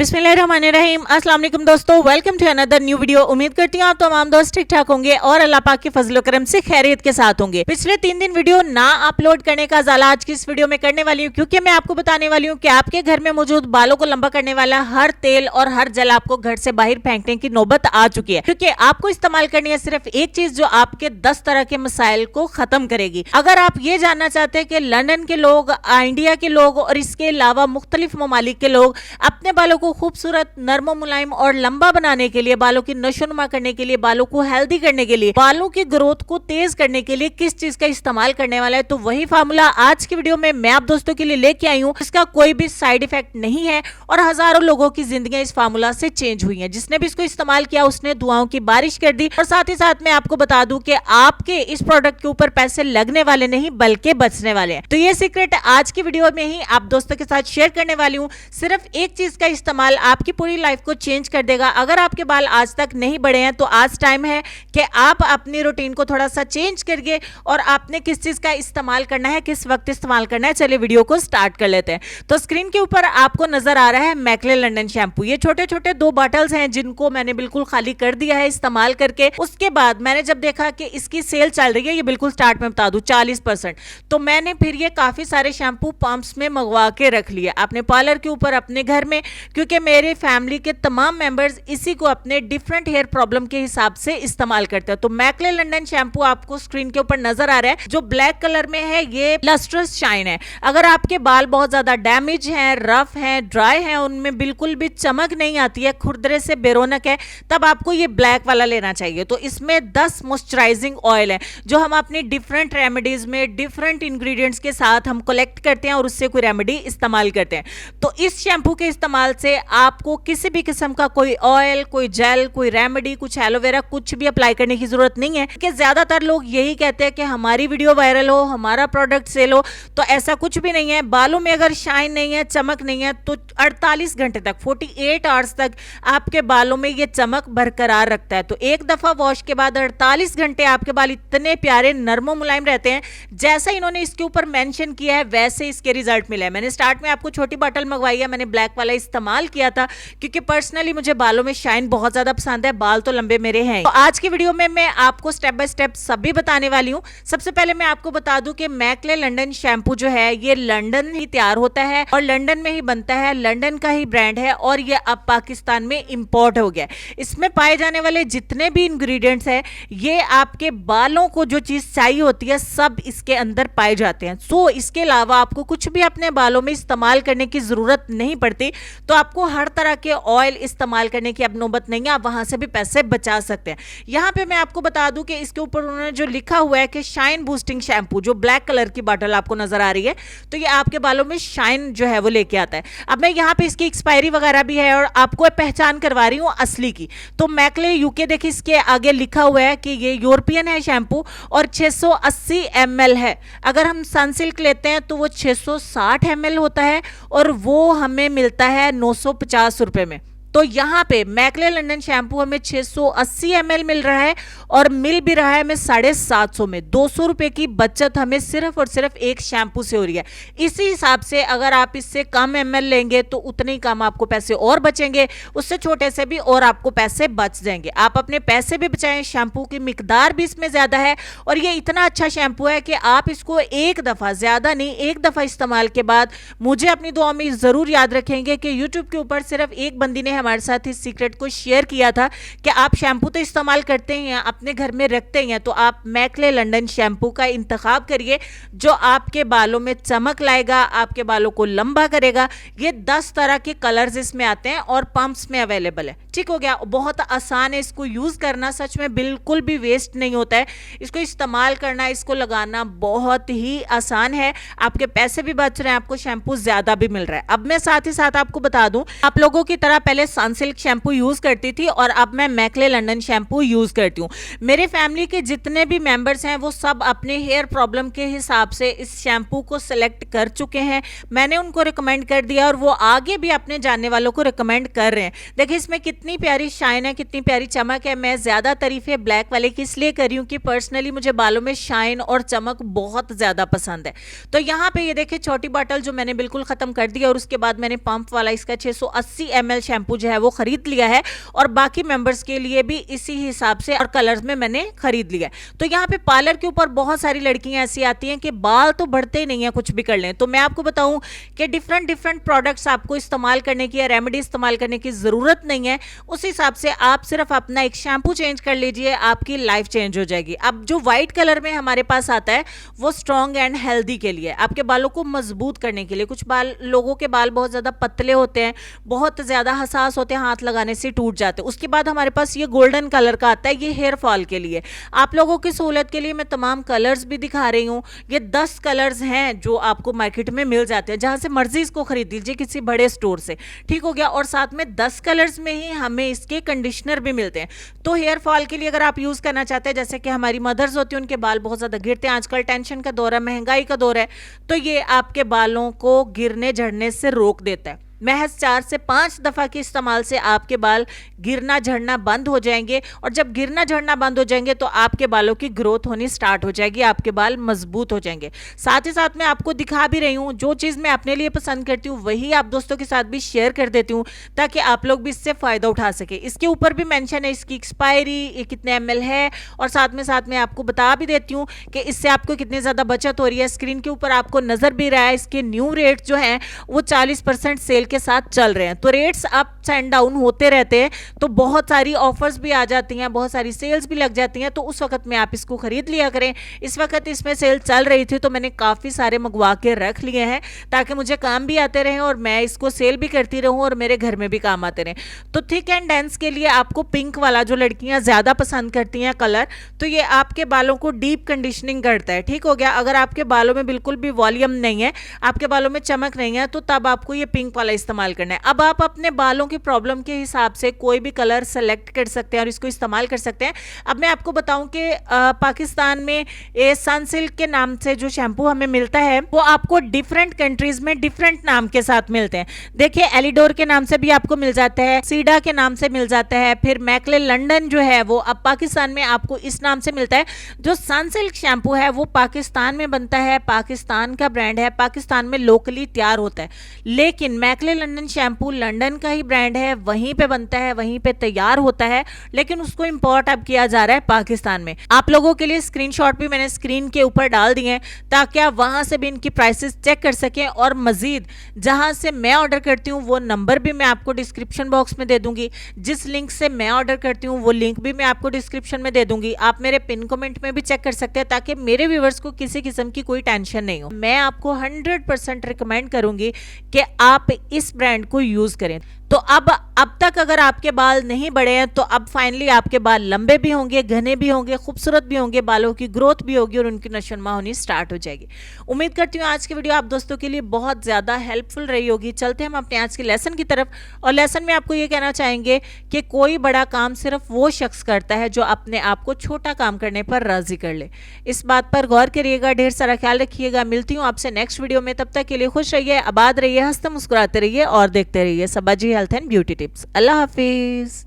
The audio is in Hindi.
बिस्मिल्लाहिर्रहमानिर्रहीम। अस्सलाम वालेकुम दोस्तों, welcome to another new video. उम्मीद करती हूँ आप तमाम दोस्त ठीक ठाक होंगे और अल्लाह पाक के फजल करम से खैरियत के साथ होंगे। पिछले 3 दिन वीडियो ना अपलोड करने का ज़ाला आज की इस वीडियो में करने वाली हूँ, क्योंकि मैं आपको बताने वाली हूँ कि आपके घर में मौजूद बालों को लंबा करने वाला हर तेल और हर जल आपको घर से बाहर फेंकने की नौबत आ चुकी है, क्योंकि आपको इस्तेमाल करनी है सिर्फ एक चीज जो आपके 10 तरह के मसाइल को खत्म करेगी। अगर आप ये जानना चाहते हैं कि लंदन के लोग, इंडिया के लोग और इसके अलावा मुख्तलिफ ममालिक के लोग अपने बालों को खूबसूरत, नर्म, मुलायम और लंबा बनाने के लिए, बालों की नशोनुमा करने के लिए, बालों को हेल्दी करने के लिए, बालों की ग्रोथ को तेज करने के लिए किस चीज का इस्तेमाल करने वाला है, तो वही फार्मूला आज की वीडियो में मैं आप दोस्तों के लिए लेके आई हूँ। इसका कोई भी साइड इफेक्ट नहीं है और हजारों लोगों की जिंदगी इस फार्मूला से चेंज हुई है। जिसने भी इसको इस्तेमाल किया उसने दुआओं की बारिश कर दी। और साथ ही साथ मैं आपको बता दूं कि आपके इस प्रोडक्ट के ऊपर पैसे लगने वाले नहीं बल्कि बचने वाले हैं। तो ये सीक्रेट आज की वीडियो में ही आप दोस्तों के साथ शेयर करने वाली हूँ। सिर्फ एक चीज का इस्तेमाल आपकी पूरी लाइफ को चेंज कर देगा। अगर आपके बाल आज तक नहीं बढ़े हैं तो आज टाइम है कि आप अपनी रूटीन को थोड़ा सा चेंज करिए और आपने किस चीज का इस्तेमाल करना है, किस वक्त इस्तेमाल करना है। चलिए वीडियो को स्टार्ट कर लेते हैं। तो स्क्रीन के ऊपर आपको नजर आ रहा है मैकले लंदन शैम्पू। ये छोटे छोटे 2 बॉटल्स हैं जिनको मैंने बिल्कुल खाली कर दिया है इस्तेमाल करके। उसके बाद मैंने जब देखा कि इसकी सेल चल रही है, ये बिल्कुल स्टार्ट में बता दूं 40%, तो मैंने फिर ये काफी सारे शैम्पू पंप्स में मंगवा के रख लिया अपने पार्लर के ऊपर, अपने घर में, क्योंकि मेरे फैमिली के तमाम मेंबर्स इसी को अपने डिफरेंट हेयर प्रॉब्लम के हिसाब से इस्तेमाल करते हैं। तो मैकले लंदन शैम्पू आपको स्क्रीन के ऊपर नजर आ रहा है, जो ब्लैक कलर में है, ये लस्ट्रस शाइन है। अगर आपके बाल बहुत ज्यादा डैमेज हैं, रफ हैं, ड्राई हैं, उनमें बिल्कुल भी चमक नहीं आती है, खुरदरे से बेरोनक है, तब आपको ये ब्लैक वाला लेना चाहिए। तो इसमें 10 मॉइस्चराइजिंग ऑयल है जो हम अपनी डिफरेंट रेमेडीज में डिफरेंट इंग्रेडिएंट्स के साथ हम कलेक्ट करते हैं और उससे कोई रेमेडी इस्तेमाल करते हैं। तो इस शैम्पू के इस्तेमाल से आपको किसी भी किस्म का कोई ऑयल, कोई जेल, कोई रेमेडी, कुछ एलोवेरा, कुछ भी अप्लाई करने की जरूरत नहीं है। कि ज्यादातर लोग यही कहते हैं कि हमारी वीडियो वायरल हो, हमारा प्रोडक्ट सेल हो, तो ऐसा कुछ भी नहीं है। बालों में अगर शाइन नहीं है, चमक नहीं है, तो 48 घंटे तक, 48 आवर्स तक आपके बालों में ये चमक बरकरार रखता है। तो एक दफा वॉश के बाद 48 घंटे आपके बाल इतने प्यारे, नर्म मुलायम रहते हैं जैसा इन्होंने इसके ऊपर मेंशन किया है, वैसे इसके रिजल्ट मिले हैं। मैंने स्टार्ट में आपको छोटी बॉटल मंगवाई है, मैंने ब्लैक वाला इस्तेमाल किया था क्योंकि पर्सनली मुझे बालों में शाइन बहुत ज्यादा पसंद है, बाल तो लंबे मेरे हैं। तो आज की वीडियो में मैं आपको स्टेप बाय स्टेप सभी बताने वाली हूँ। सबसे पहले मैं आपको बता दूं कि मैकले लंदन शैम्पू जो है ये लंदन ही तैयार होता है और लंदन में ही बनता है, लंदन का ही ब्रांड है और ये अब पाकिस्तान में इंपोर्ट हो गया। इसमें पाए जाने वाले जितने भी इंग्रेडिएंट्स हैं, ये आपके बालों को जो चीज चाहिए होती है सब इसके अंदर पाए जाते हैं। सो इसके अलावा आपको कुछ भी अपने बालों में इस्तेमाल करने की जरूरत नहीं पड़ती। तो आपको हर तरह के ऑयल इस्तेमाल करने की अब नौबत नहीं है, आप वहां से भी पैसे बचा सकते हैं। यहां पे मैं आपको बता दूं कि इसके ऊपर उन्होंने जो लिखा हुआ है कि शाइन बूस्टिंग शैम्पू, जो ब्लैक कलर की बॉटल आपको नजर आ रही है, तो ये आपके बालों में शाइन जो है वो लेके आता है। अब मैं यहाँ पे इसकी एक्सपायरी वगैरह भी है और आपको पहचान करवा रही हूँ असली की। तो मैकले यूके देखिए, इसके आगे लिखा हुआ है कि ये यूरोपियन है शैम्पू और 680 ml है। अगर हम सनसिल्क लेते हैं तो वो 660 ml होता है और वो हमें मिलता है 950 रुपए में। तो यहाँ पे मैकले लंदन शैम्पू हमें 680 ml मिल रहा है और मिल भी रहा है हमें 750 में। 200 रुपए की बचत हमें सिर्फ और सिर्फ एक शैम्पू से हो रही है। इसी हिसाब से अगर आप इससे कम ml लेंगे तो उतने ही कम आपको पैसे और बचेंगे, उससे छोटे से भी और आपको पैसे बच जाएंगे। आप अपने पैसे भी बचाएं, शैम्पू की मिकदार भी इसमें ज्यादा है और ये इतना अच्छा शैम्पू है कि आप इसको एक दफा, ज्यादा नहीं, एक दफा इस्तेमाल के बाद मुझे अपनी दुआ में जरूर याद रखेंगे कि यूट्यूब के ऊपर सिर्फ एक बंदी ने हमारे साथ इस सीक्रेट को शेयर किया था कि आप शैम्पू तो इस्तेमाल करते ही हैं, अपने घर में रखते ही हैं, तो आप मैकले लंदन शैम्पू का इंतखाब करिए जो आपके बालों में चमक लाएगा, आपके बालों को लंबा करेगा। ये 10 तरह के कलर्स इसमें आते हैं और पंप्स में अवेलेबल है। ठीक हो गया, बहुत आसान है इसको यूज करना, सच में बिल्कुल भी वेस्ट नहीं होता है। इसको इस्तेमाल करना, इसको लगाना बहुत ही आसान है। आपके पैसे भी बच रहे हैं, आपको शैम्पू ज्यादा भी मिल रहा है। अब मैं साथ ही साथ आपको बता दूं, आप लोगों की तरह पहले सनसिल्क शैम्पू यूज करती थी और अब मैं मैकले लंदन शैम्पू यूज करती हूँ। मेरे फैमिली के जितने भी मेंबर्स हैं वो सब अपने हेयर प्रॉब्लम के हिसाब से इस शैम्पू को सिलेक्ट कर चुके हैं। मैंने उनको रिकमेंड कर दिया और वो आगे भी अपने जानने वालों को रिकमेंड कर रहे हैं। देखिए इसमें कितनी प्यारी शाइन है, कितनी प्यारी चमक है। मैं ज्यादा तारीफें ब्लैक वाले की इसलिए कर रही हूँ कि पर्सनली मुझे बालों में शाइन और चमक बहुत ज्यादा पसंद है। तो यहाँ पे ये देखिए छोटी बॉटल जो मैंने बिल्कुल खत्म कर दी और उसके बाद मैंने पंप वाला इसका 680 ml शैम्पू जो है वो खरीद लिया है और बाकी मेंबर्स के लिए भी इसी हिसाब से और कलर्स में मैंने खरीद लिया है। तो यहाँ पे पार्लर के ऊपर बहुत सारी लड़कियां ऐसी आती हैं कि बाल तो बढ़ते ही नहीं है, कुछ भी कर लें। तो मैं आपको बताऊं कि डिफरेंट प्रोडक्ट्स आपको इस्तेमाल करने की या रेमेडी इस्तेमाल करने की जरूरत नहीं है। उस हिसाब से आप सिर्फ अपना एक शैम्पू चेंज कर लीजिए, आपकी लाइफ चेंज हो जाएगी। अब जो व्हाइट कलर में हमारे पास आता है वो स्ट्रॉन्ग एंड हेल्दी के लिए, आपके बालों को मजबूत करने के लिए। कुछ लोगों के बाल बहुत ज्यादा पतले होते हैं, बहुत ज्यादा हसास होते हैं, हाथ लगाने से टूट जाते हैं। उसके बाद हमारे पास ये गोल्डन कलर का आता है, ये हेयर फॉल के लिए। आप लोगों की सहूलियत के लिए मैं तमाम कलर्स भी दिखा रही हूँ। ये 10 कलर्स हैं जो आपको मार्केट में मिल जाते हैं, जहां से मर्जी इसको खरीद लीजिए किसी बड़े स्टोर से, ठीक हो गया। और साथ में 10 कलर्स में ही हमें इसके कंडीशनर भी मिलते हैं। तो हेयर फॉल के लिए अगर आप यूज करना चाहते हैं, जैसे कि हमारी मदर्स होती हैं उनके बाल बहुत ज्यादा गिरते हैं, आजकल टेंशन का दौर है, महंगाई का दौर है, तो ये आपके बालों को गिरने झड़ने से रोक देता है। महज 4 से 5 दफा के इस्तेमाल से आपके बाल गिरना झड़ना बंद हो जाएंगे और जब गिरना झड़ना बंद हो जाएंगे तो आपके बालों की ग्रोथ होनी स्टार्ट हो जाएगी, आपके बाल मजबूत हो जाएंगे। साथ ही साथ मैं आपको दिखा भी रही हूँ, जो चीज़ मैं अपने लिए पसंद करती हूँ वही आप दोस्तों के साथ भी शेयर कर देती हूँ ताकि आप लोग भी इससे फ़ायदा उठा सके। इसके ऊपर भी मेंशन है इसकी एक्सपायरी, ये कितने ml है, और साथ में आपको बता भी देती हूँ कि इससे आपको कितनी ज़्यादा बचत हो रही है। स्क्रीन के ऊपर आपको नज़र भी रहा है, इसके न्यू रेट जो हैं वो 40% सेल के साथ चल रहे हैं। तो रेट्स अप एंड डाउन होते रहते हैं, तो बहुत सारी ऑफर्स भी आ जाती हैं, बहुत सारी सेल्स भी लग जाती हैं, तो उस वक्त में आप इसको खरीद लिया करें। इस वक्त इसमें सेल चल रही थी तो मैंने काफ़ी सारे मंगवा के रख लिए हैं ताकि मुझे काम भी आते रहें और मैं इसको सेल भी करती रहूं और मेरे घर में भी काम आते रहें। तो थिक एंड डेंस के लिए आपको पिंक वाला, जो लड़कियां ज़्यादा पसंद करती हैं कलर, तो ये आपके बालों को डीप कंडीशनिंग करता है, ठीक हो गया। अगर आपके बालों में बिल्कुल भी वॉल्यूम नहीं है, आपके बालों में चमक नहीं है, तो तब आपको ये पिंक वाला इस्तेमाल करना है। अब आप अपने बालों की प्रॉब्लम के हिसाब से कोई भी कलर सेलेक्ट कर सकते हैं और इसको इस्तेमाल कर सकते हैं। अब मैं आपको बताऊं कि पाकिस्तान में ये सनसिल्क के नाम से जो शैम्पू हमें मिलता है वो आपको डिफरेंट कंट्रीज में डिफरेंट नाम के साथ मिलते हैं। देखिए एलिडोर के नाम से भी आपको मिल जाता है, सीडा के नाम से मिल जाता है, फिर मैकले लंदन जो है वो अब पाकिस्तान में आपको इस नाम से मिलता है। जो सनसिल्क शैम्पू है वो पाकिस्तान में बनता है, पाकिस्तान का ब्रांड है, पाकिस्तान में लोकली तैयार होता है। लेकिन मैकले लंदन शैम्पू लंदन का ही ब्रांड है, वहीं पे बनता है, वहीं पे तैयार होता है, लेकिन उसको इंपोर्ट अब किया जा रहा है पाकिस्तान में। आप लोगों के लिए स्क्रीनशॉट भी मैंने स्क्रीन के ऊपर डाल दिए हैं ताकि आप वहां से भी इनकी प्राइसेस चेक कर सकें। और मजीद जहां से मैं ऑर्डर करती हूँ वो नंबर भी मैं आपको डिस्क्रिप्शन बॉक्स में दे दूंगी, जिस लिंक से मैं ऑर्डर करती हूँ वो लिंक भी मैं आपको डिस्क्रिप्शन में दे दूंगी। आप मेरे पिन कमेंट में भी चेक कर सकते हैं ताकि मेरे व्यूवर्स को किसी किस्म की कोई टेंशन नहीं हो। मैं आपको 100% रिकमेंड करूंगी कि आप इस ब्रांड को यूज करें। तो अब तक अगर आपके बाल नहीं बढ़े हैं तो अब फाइनली आपके बाल लंबे भी होंगे, घने भी होंगे, खूबसूरत भी होंगे, बालों की ग्रोथ भी होगी और उनकी नशोनुमा होनी स्टार्ट हो जाएगी। उम्मीद करती हूँ आज की वीडियो आप दोस्तों के लिए बहुत ज़्यादा हेल्पफुल रही होगी। चलते हैं हम अपने आज के लेसन की तरफ, और लेसन में आपको ये कहना चाहेंगे कि कोई बड़ा काम सिर्फ वो शख्स करता है जो अपने आप को छोटा काम करने पर राजी कर ले। इस बात पर गौर करिएगा, ढेर सारा ख्याल रखिएगा। मिलती हूँ आपसे नेक्स्ट वीडियो में, तब तक के लिए खुश रहिए, आबाद रहिए, हंसते मुस्कुराते रहिए और देखते रहिए सबाजी हेल्थ एंड ब्यूटी टिप्स। अल्लाह हाफिज।